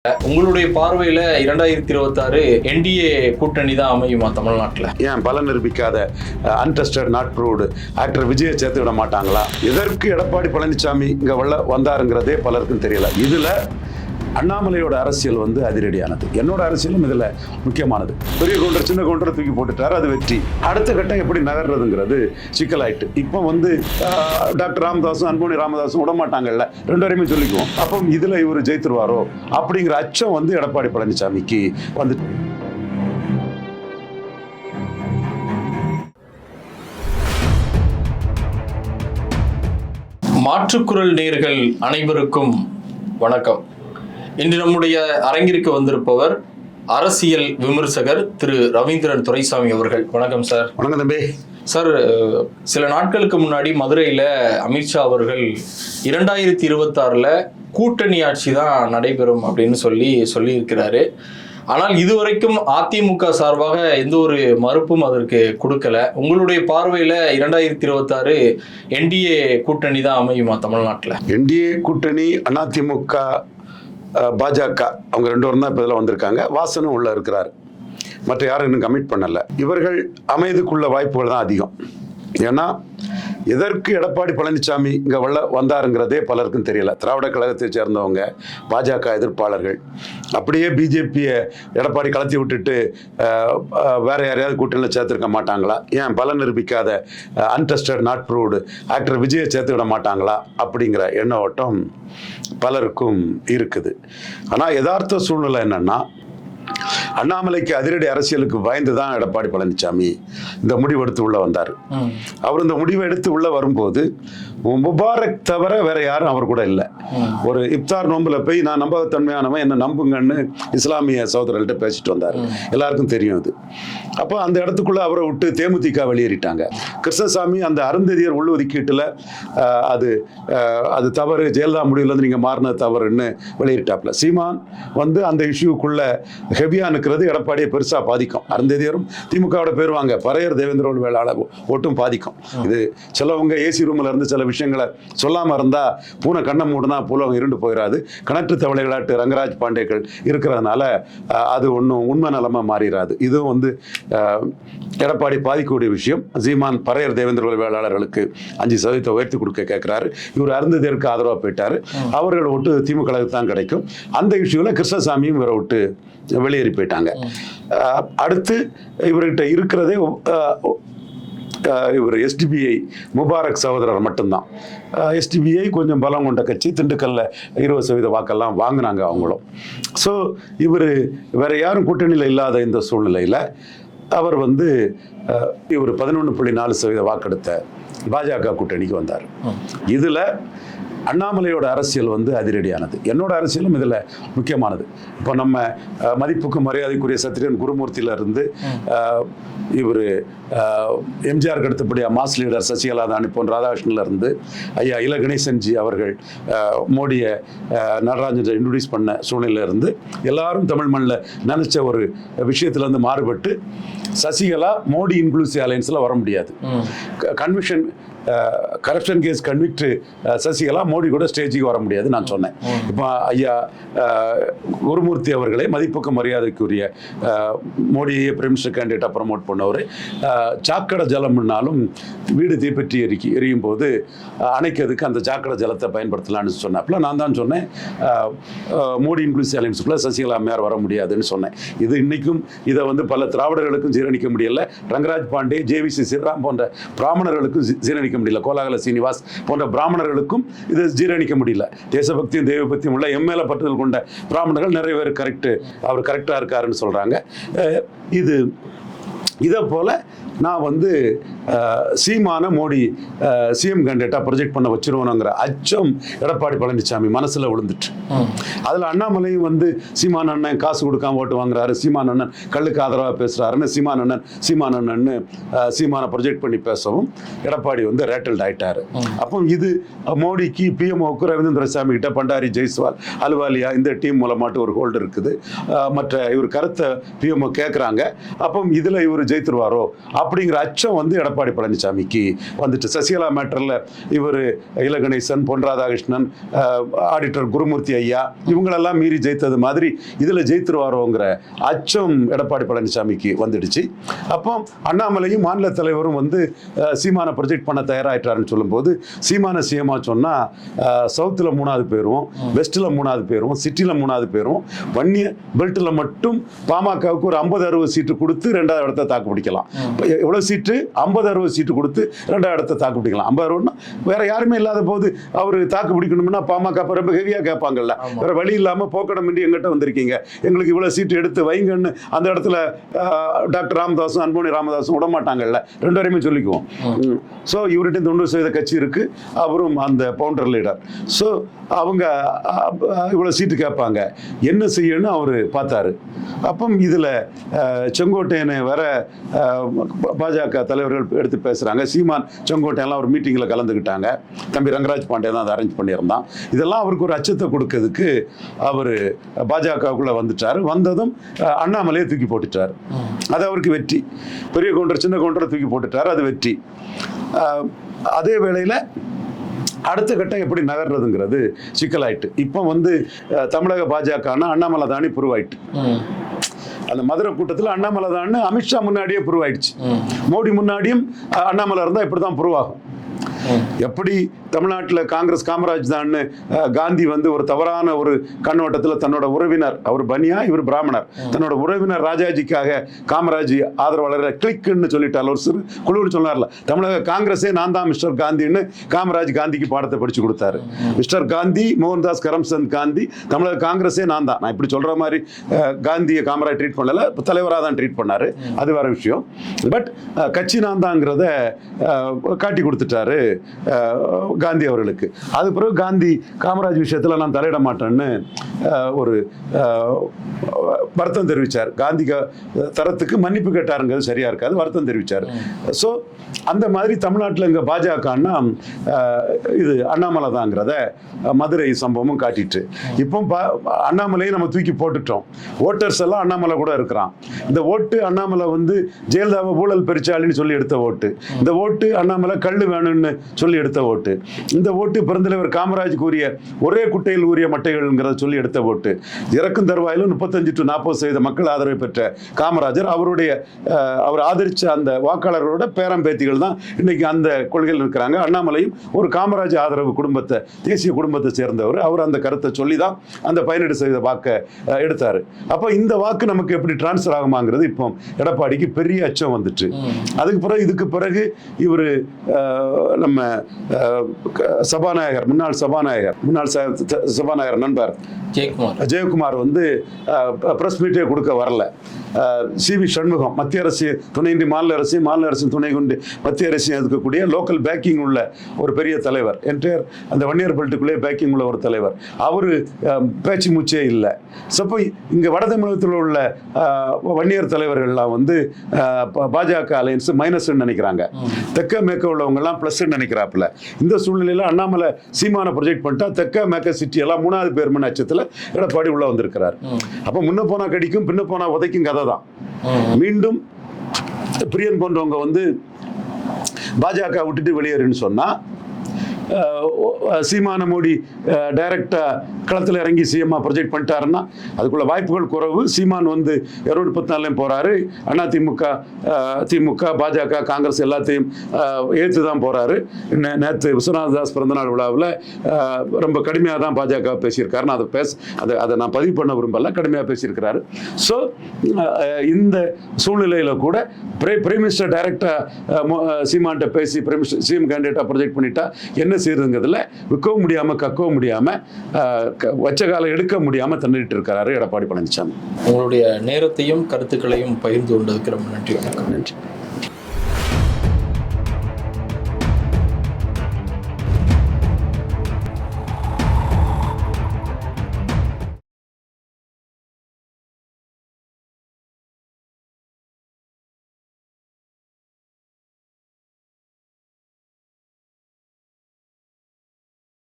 உங்களுடைய பார்வையில 2026 என்டிஏ கூட்டணி தான் அமையுமா தமிழ்நாட்டில்? ஏன் பலன் நிரூபிக்காத அன்டெஸ்டட் நாட் ப்ரூவ்டு ஆக்டர் விஜயை சேர்த்து விட மாட்டாங்களா? இதற்கு எடப்பாடி பழனிசாமி இங்க வந்தாருங்கிறதே பலருக்கும் தெரியல. இதுல அண்ணாமலையோட அரசியல் அதிரடியானது. என்னோட அரசியலும் இதுல முக்கியமானது. பெரிய கவுண்டர் சின்ன கவுண்டர் தூக்கி போட்டுட்டாரு, அது வெற்றி. அடுத்த கட்டம் எப்படி நகர்றதுங்கிறது சிக்கலாயிட்டு. இப்போ டாக்டர் ராமதாசும் அன்புமணி ராமதாசும் விட மாட்டாங்கல்ல, ரெண்டு வரையுமே சொல்லிக்குவோம். அப்போ இதுல இவர் ஜெயித்துருவாரோ அப்படிங்கிற அச்சம் எடப்பாடி பழனிசாமிக்கு மாற்றுக்குரல் நேயர்கள் அனைவருக்கும் வணக்கம். இன்று நம்முடைய அரங்கிற்கு வந்திருப்பவர் அரசியல் விமர்சகர் திரு ரவீந்திரன் துரைசாமி அவர்கள். வணக்கம் சார். வணக்கம் தம்பி. சார், சில நாட்களுக்கு முன்னாடி மதுரையில் அமித்ஷா அவர்கள் 2026 கூட்டணி ஆட்சி தான் நடைபெறும் அப்படின்னு சொல்லியிருக்கிறாரு. ஆனால் இதுவரைக்கும் அதிமுக சார்பாக எந்த ஒரு மறுப்பும் அதற்கு கொடுக்கல. உங்களுடைய பார்வையில் 2026 என்டிஏ கூட்டணி தான் அமையுமா தமிழ்நாட்டில்? என்டிஏ கூட்டணி அதிமுக பாஜக அவங்க ரெண்டு பேரும் தான் இப்போ இதில் வந்திருக்காங்க. வாசனும் உள்ள இருக்கிறார், மற்ற யாரும் இன்னும் கமிட் பண்ணலை. இவர்கள் அமைதுக்குள்ள வாய்ப்புகள் தான் அதிகம். ஏன்னா எதற்கு எடப்பாடி பழனிசாமி இங்கே வந்தாருங்கிறதே பலருக்கும் தெரியல. திராவிட கழகத்தை சேர்ந்தவங்க, பாஜக எதிர்ப்பாளர்கள் அப்படியே பிஜேபியை எடப்பாடி கலத்தி விட்டுட்டு வேற யாரையாவது கூட்டணியில் சேர்த்துருக்க மாட்டாங்களா? ஏன் பலன் நிரூபிக்காத அன்டெஸ்டட் நாட் ப்ரூவ்டு ஆக்டர் விஜயை சேர்த்து விட மாட்டாங்களா அப்படிங்கிற எண்ண ஓட்டம் பலருக்கும் இருக்குது. ஆனால் யதார்த்த சூழ்நிலை என்னன்னா, அண்ணாமலைக்கு அதிரடி அரசியலுக்கு பயந்து தான் எடப்பாடி பழனிசாமி இந்த முடிவு எடுத்து உள்ள வந்தார். அவர் இந்த முடிவை எடுத்து உள்ள வரும்போது முபாரக் தவிர வேற யாரும் அவர் கூட இல்லை. ஒரு இப்தார் நோம்புல போய் நான் நம்பகத்தன்மையானவன், என்ன நம்புங்கன்னு இஸ்லாமிய சகோதரர்கள்ட்ட பேசிட்டு வந்தார். எல்லாருக்கும் தெரியும் அது. அப்போ அந்த இடத்துக்குள்ள அவரை விட்டு தேமுதிக வெளியேறிட்டாங்க. கிருஷ்ணசாமி அந்த அருந்ததியர் உள்ஒதுக்கீட்டுல அது தவறு, ஜெயலலிதா முடிவுல நீங்க மாறினது தவறுன்னு வெளியிட்டாப்ல. சீமான் அந்த இஷ்யூக்குள்ள ஹெவியா நிற்கிறது எடப்பாடியை பெருசா பாதிக்கும். அருந்ததியரும் திமுகவோட பேருவாங்க, பறையர் தேவேந்திரோடு வேளாளர் ஓட்டும் பாதிக்கும். இது சிலவங்க ஏசி ரூம்ல இருந்து சில விஷயங்களை சொல்லாம இருந்தா பூனை கண்ணை மூடுனா பூலகம் இருண்டு போயிடாது. கணக்கு தவளைகளாட்டு ரங்கராஜ் பாண்டேக்கள் இருக்கிறதுனால அது ஒன்றும் உண்மை நிலைமை மாறிடாது. இதுவும் எடப்பாடி பாதிக்கக்கூடிய விஷயம். சீமான் பறையர் தேவேந்திர வேளாளர்களுக்கு 5% உயர்த்தி கொடுக்க கேட்கிறாரு. இவர் அருந்ததியருக்கு ஆதரவாக போயிட்டாரு. அவர்கள் விட்டு திமுக தான் கிடைக்கும். அந்த இஷ்யூல கிருஷ்ணசாமியும் இவரை விட்டு வெளியேறி போயிட்டாங்க. அடுத்து இவர்கிட்ட இருக்கிறதே இவர் எஸ்டிபிஐ முபாரக் சகோதரர் மட்டும்தான். எஸ்டிபிஐ கொஞ்சம் பலம் கொண்ட கட்சி. திண்டுக்கல்ல 20% வாக்கெல்லாம் வாங்கினாங்க அவங்களும். ஸோ இவர் வேற யாரும் கூட்டணியில் இல்லாத இந்த சூழ்நிலையில் அவர் இவர் 11.4% வாக்கெடுத்த பாஜக கூட்டணிக்கு வந்தார். இதுல அண்ணாமலையோட அரசியல் அதிரடியானது. என்னோட அரசியலும் இதுல முக்கியமானது. இப்போ நம்ம மதிப்புக்கு மரியாதைக்குரிய சத்திரியன் குருமூர்த்தியில இருந்து இவர் எம்ஜிஆருக்கு அடுத்தபடியா மாஸ் லீடர் சசிகலா தானி பொன் ராதாகிருஷ்ணன்ல இருந்து ஐயா இல கணேசன்ஜி அவர்கள் மோடியை நடராஜன் இன்ட்ரோடியூஸ் பண்ண சூழ்நிலையில இருந்து எல்லாரும் தமிழ் மண்ணில் நினைச்ச ஒரு விஷயத்துல இருந்து மாறுபட்டு சசிகலா மோடி இன்க்ளூசிவ் அலையன்ஸ்ல வர முடியாது. Conviction corruption case convict Sasikala Modi கூட ஸ்டேஜுக்கு வர முடியாது நான் சொன்னேன். இப்போ ஐயா குருமூர்த்தி அவர்களே மதிப்புக்கு மரியாதைக்குரிய மோடியை பிரைம் மினிஸ்டர் கேண்டிடேட்டாக ப்ரமோட் பண்ணவர், சாக்கடை ஜலம்னாலும் வீடு தீப்பற்றி எரியும் போது அணைக்கிறதுக்கு அந்த சாக்கடை ஜலத்தை பயன்படுத்தலான்னு சொன்னாப்புல நான் தான் சொன்னேன் மோடி இன்க்ளூசிவ் அலையன்ஸுக்குள்ள சசிகலா மேயர் வர முடியாதுன்னு சொன்னேன். இது இன்னைக்கும் இதை பல திராவிடர்களுக்கும் ஜீரணிக்க முடியல. ரங்கராஜ் பாண்டே, ஜேவிசி ஸ்ரீராம் போன்ற பிராமணர்களுக்கும் ஜீரணிக்க முடியல. கோலாகல சீனிவாஸ் போன்ற பிராமணர்களுக்கும் இது ஜீரணிக்க முடியல. தேசபக்தியும் தெய்வபக்தியும் உள்ள எம்எல்ஏ பட்டுதல் கொண்ட பிராமணர்கள் நிறைய பேர் அவர் கரெக்டா இருக்காருன்னு சொல்றாங்க. இதை போல நான் சீமான மோடி சிஎம் கேண்டிடேட்டா ப்ரொஜெக்ட் பண்ண வச்சிருவோனுங்கிற அச்சம் எடப்பாடி பழனிசாமி மனசுல விழுந்துட்டு, அதுல அண்ணாமலையும் சீமான் அண்ணன் காசு கொடுக்காம ஓட்டு வாங்குறாரு, சீமான் அண்ணன் கல்லுக்கு ஆதரவாக பேசுறாருன்னு சீமான் அண்ணன் சீமானை ப்ரொஜெக்ட் பண்ணி பேசவும் எடப்பாடி ரேட்டல்ட் ஆயிட்டாரு. அப்போ இது மோடிக்கு பிஎம்ஓக்கு ரவீந்திர துரைசாமி கிட்ட பண்டாரி ஜெய்ஸ்வால் அலுவாலியா இந்த டீம் மூலமாட்டு ஒரு ஹோல்டு இருக்குது. மற்ற இவர் கருத்தை பிஎம்ஓ கேட்குறாங்க. அப்போ இதுல இவர் ஜெயித்துருவாரோ அப்படிங்கிற அச்சம் எடப்பாடி எடப்பாடி பழனிசாமிக்கு வந்துட்டு. சசிகலா மேட்டரில் இவர் இலகணேசன், பொன் ராதாகிருஷ்ணன், ஆடிட்டர் குருமூர்த்தி ஐயா இவங்களெல்லாம் மீறி ஜெயித்தது மாதிரி இதில் ஜெயித்துருவாரோங்கிற அச்சம் எடப்பாடி பழனிசாமிக்கு வந்துடுச்சு. அப்போ அண்ணாமலையும் மாநில தலைவரும் வந்து சீமானை ப்ரொஜெக்ட் பண்ண தயாராகிட்டாருன்னு சொல்லும்போது சீமான சிஎம்மா சொன்னால் சவுத்தில் 3வது பேரும், வெஸ்ட்டில் 3வது பேரும், சிட்டியில் 3வது பேரும், வன்னிய பெல்ட்டில் மட்டும் பாமகவுக்கு ஒரு 50-60 சீட்டு கொடுத்து 2வது இடத்தை தாக்கு பிடிக்கலாம். எவ்வளோ சீட்டு? 50-60 சீட்டு கொடுத்து 2வது இடத்தை தாக்கு பிடிக்கலாம். 50-60 வேற யாருமே இல்லாத போது அவர் தாக்கு பிடிக்கணும்னா பாமக ரொம்ப ஹெவியாக கேட்பாங்கல்ல. வேற வழி இல்லாமல் போக்கடமின்றி எங்கிட்ட வந்திருக்கீங்க, எங்களுக்கு இவ்வளோ சீட்டு எடுத்து வைங்கன்னு அந்த இடத்துல டாக்டர் ராமதாஸும் அன்புமணி ராமதாஸும் விட மாட்டாங்கல்ல, 2 பேருமே சொல்லிக்குவோம். ஸோ இவர்கிட்ட 90% கட்சி இருக்கு, அவரும் அந்த பவுண்டர் லீடர். ஸோ அவங்க இவ்வளோ சீட்டு கேட்பாங்க, என்ன செய்யணும்னு அவர் பார்த்தாரு. அப்போ இதில் செங்கோட்டையனை வர பாஜக தலைவர்கள் எடுத்து பேசுகிறாங்க. சீமான் செங்கோட்டையெல்லாம் ஒரு மீட்டிங்கில் கலந்துக்கிட்டாங்க. தம்பி ரங்கராஜ் பாண்டே தான் அதை அரேஞ்ச் பண்ணியிருந்தான். இதெல்லாம் அவருக்கு ஒரு அச்சத்தை கொடுக்கறதுக்கு அவர் பாஜகவுக்குள்ளே வந்துட்டார். வந்ததும் அண்ணாமலையை தூக்கி போட்டுட்டார். அது அவருக்கு வெற்றி. பெரிய கவுண்டர் சின்ன கவுண்டரை தூக்கி போட்டுட்டார், அது வெற்றி. அதே வேளையில் அடுத்த கட்டம் எப்படி நகர்றதுங்கிறது சிக்கலாயிட்டு. இப்போ வந்து தமிழக பாஜகன்னா அண்ணாமலை தானே புருவாயிட்டு. அந்த மதுரை கூட்டத்தில் அண்ணாமலை தான் அமித்ஷா முன்னாடியே புருவாயிடுச்சு. மோடி முன்னாடியும் அண்ணாமலை இருந்தால் இப்படி தான் புருவாகும். எப்படி தமிழ்நாட்டில் காங்கிரஸ் காமராஜ் தான் காந்தி வந்து ஒரு தவறான ஒரு கண்ணோட்டத்தில் தன்னோட உறவினர், அவர் பனியா இவர் பிராமணர், தன்னோட உறவினர் ராஜாஜிக்காக காமராஜ் ஆதரவாளரை கிளிக்குன்னு சொல்லிட்டார், ஒரு சிறு குழுன்னு சொன்னார்ல. தமிழக காங்கிரஸே நான் தான் மிஸ்டர் காந்தின்னு காமராஜ் காந்திக்கு பாடத்தை படிச்சு கொடுத்தாரு. மிஸ்டர் காந்தி, மோகன்தாஸ் கரம்சந்த் காந்தி, தமிழக காங்கிரஸே நான் தான். நான் இப்படி சொல்ற மாதிரி காந்தியை காமராஜ் ட்ரீட் பண்ணல, தலைவராக தான் ட்ரீட் பண்ணாரு, அது வேற விஷயம். பட் கட்சி நான் தாங்கிறத காட்டி கொடுத்துட்டாரு காந்தி அவர்களுக்கு. அது பிறகு காந்தி காமராஜ் விஷயத்தில் நான் தலையிட மாட்டேன்னு ஒரு வருத்தம் தெரிவித்தார். காந்தி தரத்துக்கு மன்னிப்பு கேட்டாருங்கிறது சரியா இருக்காது, வருத்தம் தெரிவித்தார். ஸோ அந்த மாதிரி தமிழ்நாட்டில் இங்கே பாஜகன்னா இது அண்ணாமலை தாங்கிறத மதுரை சம்பவமும் காட்டிட்டு, இப்போ அண்ணாமலையை நம்ம தூக்கி போட்டுட்டோம். ஓட்டர்ஸ் எல்லாம் அண்ணாமலை கூட இருக்கிறான். இந்த ஓட்டு அண்ணாமலை வந்து ஜெயலலிதாவை ஊழல் பெருச்சாளின்னு சொல்லி எடுத்த ஓட்டு, இந்த ஓட்டு அண்ணாமலை கல்லு வேணும்னு சொல்லி எடுத்த ஓட்டு, இந்த ஓட்டு பெருந்தலைவர் காமராஜ் கூறிய ஒரே குட்டையில் ஊறிய மட்டைகள்ங்கிறத சொல்லி எடுத்த ஓட்டு. இறக்கும் தருவாயிலும் 35 to 40% மக்கள் ஆதரவு பெற்ற காமராஜர் அவர் ஆதரிச்ச அந்த வாக்காளர்களோட பேரம்பேத்திகள் தான் இன்னைக்கு அந்த கொள்கையில் இருக்கிறாங்க. அண்ணாமலையும் ஒரு காமராஜ் ஆதரவு குடும்பத்தை, தேசிய குடும்பத்தை சேர்ந்தவர். அவர் அந்த கருத்தை சொல்லி தான் அந்த 17% வாக்கை எடுத்தாரு. அப்போ இந்த வாக்கு நமக்கு எப்படி டிரான்ஸ்ஃபர் ஆகுமாங்கிறது இப்போ எடப்பாடிக்கு பெரிய அச்சம் வந்துட்டு. அதுக்கு பிறகு இதுக்கு பிறகு இவர் நம்ம சபாநாயகர், முன்னாள் சபாநாயகர் நண்பர் ஜெயக்குமார் வந்து பிரஸ் மீட்டே கொடுக்க வரல. சிவி சண்முகம் மத்திய அரசு துணையின்றி மாநில அரசின் துணை கொண்டு மத்திய அரசு இருக்கக்கூடிய லோக்கல் பேக்கிங் உள்ள ஒரு பெரிய தலைவர், என்டையர் அந்த வன்னியர் பெல்ட்டுக்குள்ளே பேக்கிங் உள்ள ஒரு தலைவர், அவரு பேச்சு மூச்சே இல்லை. ஸோ இங்கே வட தமிழகத்தில் உள்ள வன்னியர் தலைவர்கள்லாம் வந்து பாஜக அலையன்ஸ் மைனஸ் நினைக்கிறாங்க, தெற்க மேற்க உள்ளவங்கெல்லாம் பிளஸ் நினைக்கிறாப்புல. இந்த சூழ்நிலையில் அண்ணாமலை சீமான ப்ரொஜெக்ட் பண்ணிட்டா தெற்க மேற்க சிட்டி எல்லாம் 3வது பேர் அச்சத்தில் எடப்பாடி உள்ள வந்திருக்கிறார். அப்போ முன்ன போனா கடிக்கும் பின்ன போனா உதைக்கும் கதை தான். மீண்டும் பிரியன் போன்றவங்க வந்து பாஜக விட்டுட்டு வெளியேறுன்னு சொன்னா சீமான மோடி டைரக்டா களத்தில் இறங்கி சிஎம்மா ப்ரொஜெக்ட் பண்ணிட்டாருன்னா அதுக்குள்ள வாய்ப்புகள் குறைவு. சீமான் வந்து 234 போறாரு, திமுக பாஜக காங்கிரஸ் எல்லாத்தையும் ஏற்று தான் போறாரு. நேற்று விஸ்வநாததாஸ் பிறந்தநாள் விழாவில் ரொம்ப கடுமையாக தான் பாஜக பேசியிருக்காரு. நான் அதை நான் பதிவு பண்ண விரும்பல, கடுமையாக பேசியிருக்கிறாரு. ஸோ இந்த சூழ்நிலையில் கூட பிரைம் மினிஸ்டர் டைரக்டா சீமான்ட்ட பேசி பிரைம் மினிஸ்டர் சிஎம் கேண்டிடேட்டா ப்ரொஜெக்ட் பண்ணிட்டா என்ன செய்யறதுங்கிறதுல விற்கவும் முடியாம கக்கவும் முடியாம வச்ச காலம் எடுக்க முடியாம தண்டிட்டு இருக்காரு எடப்பாடி பழனிசாமி. உங்களுடைய நேரத்தையும் கருத்துக்களையும் பகிர்ந்து கொண்டதுக்கு ரொம்ப நன்றி. நன்றி.